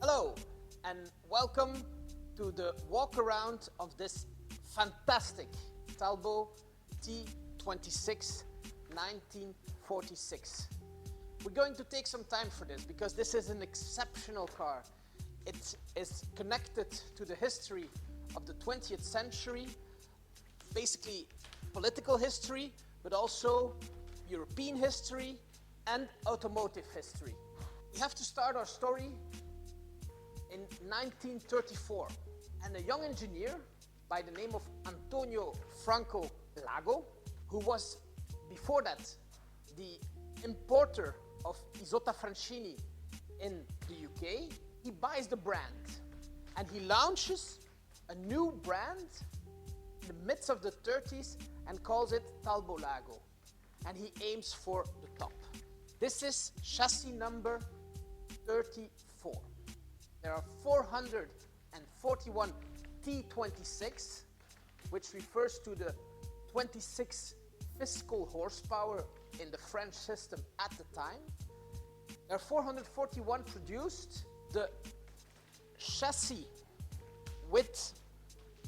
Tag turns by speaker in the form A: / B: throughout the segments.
A: Hello and welcome to the walk around of this fantastic Talbot T26 1946. We're going to take some time for this because this is an exceptional car. It is connected to the history of the 20th century, basically political history, but also European history and automotive history. We have to start our story in 1934, and a young engineer by the name of Antonio Franco Lago, who was before that the importer of Isotta Francini in the UK, he buys the brand and he launches a new brand in the midst of the 30s and calls it Talbot Lago, and he aims for the top. This is chassis number 34. There are 441 T26, which refers to the 26 fiscal horsepower in the French system at the time. There are 441 produced. The chassis with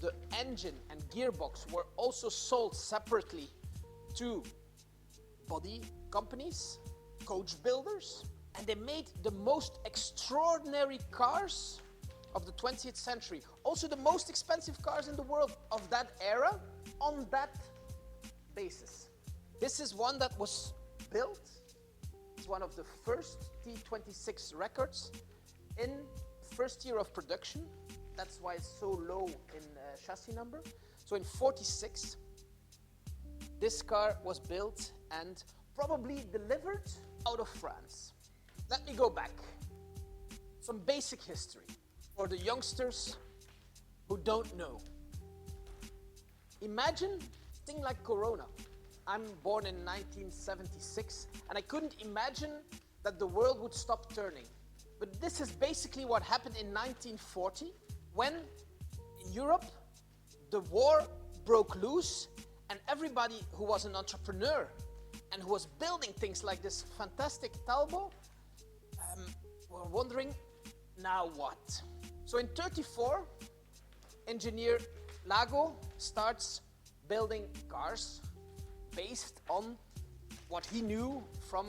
A: the engine and gearbox were also sold separately to body companies, coach builders, and they made the most extraordinary cars of the 20th century. Also the most expensive cars in the world of that era on that basis. This is one that was built. It's one of the first T26 records in first year of production. That's why it's so low in chassis number. So in 46, this car was built and probably delivered out of France. Let me go back. Some basic history for the youngsters who don't know. Imagine a thing like Corona. I'm born in 1976 and I couldn't imagine that the world would stop turning. But this is basically what happened in 1940 when in Europe the war broke loose and everybody who was an entrepreneur and who was building things like this fantastic Talbot were wondering, now what? So in 34, engineer Lago starts building cars based on what he knew from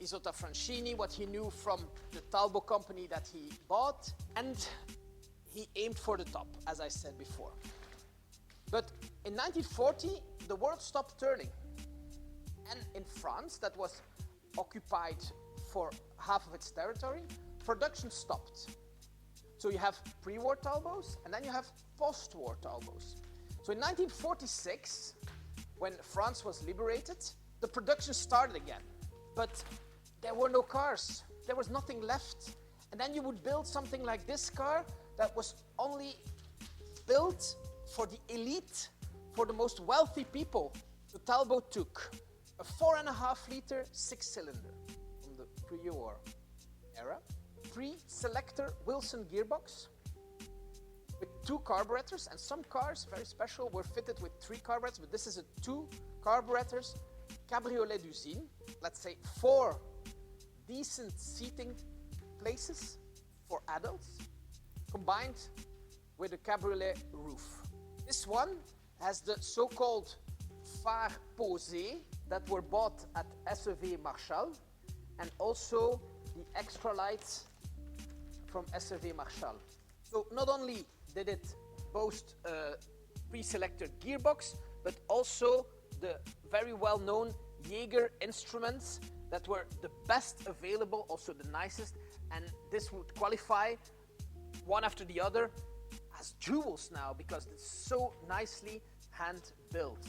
A: Isotta Francini, what he knew from the Talbot company that he bought, and he aimed for the top, as I said before. But in 1940, the world stopped turning. And in France, that was occupied for half of its territory, production stopped. So you have pre-war Talbots and then you have post-war Talbots. So in 1946, when France was liberated, the production started again. But there were no cars. There was nothing left. And then you would build something like this car that was only built for the elite, for the most wealthy people. The Talbot took a 4.5 liter 6-cylinder from the pre-war era, 3-selector Wilson gearbox with 2 carburetors, and some cars, very special, were fitted with 3 carburetors, but this is a 2 carburetors Cabriolet d'usine, let's say 4 decent seating places for adults, combined with a Cabriolet roof. This one has the so-called phares posés that were bought at SEV Marshall, and also the extra lights from SEV Marshall. So not only did it boast a pre-selected gearbox, but also the very well-known Jaeger instruments that were the best available, also the nicest, and this would qualify one after the other as jewels now because it's so nicely hand built.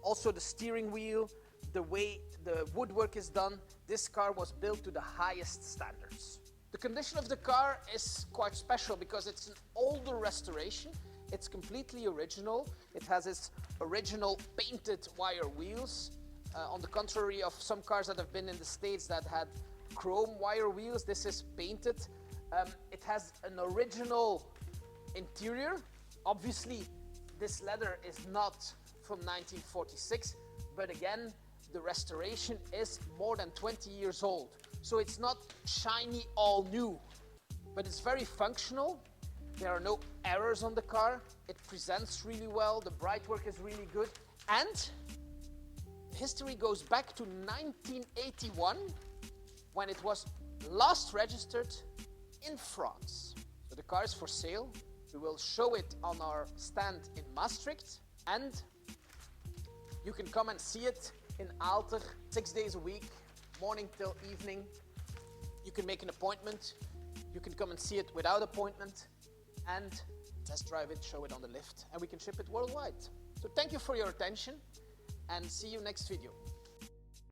A: Also the steering wheel, the way the woodwork is done, this car was built to the highest standards. The condition of the car is quite special because it's an older restoration. It's completely original. It has its original painted wire wheels. On the contrary of some cars that have been in the States that had chrome wire wheels, this is painted. It has an original interior. Obviously, this leather is not from 1946, but again, the restoration is more than 20 years old. So it's not shiny all new. but it's very functional. There are no errors on the car. It presents really well. The bright work is really good. And history goes back to 1981 when it was last registered in France. So the car is for sale. We will show it on our stand in Maastricht, and you can come and see it in Aalter 6 days a week, morning till evening. You can make an appointment. You can come and see it without appointment and test drive it, show it on the lift, and we can ship it worldwide. So thank you for your attention and see you next video.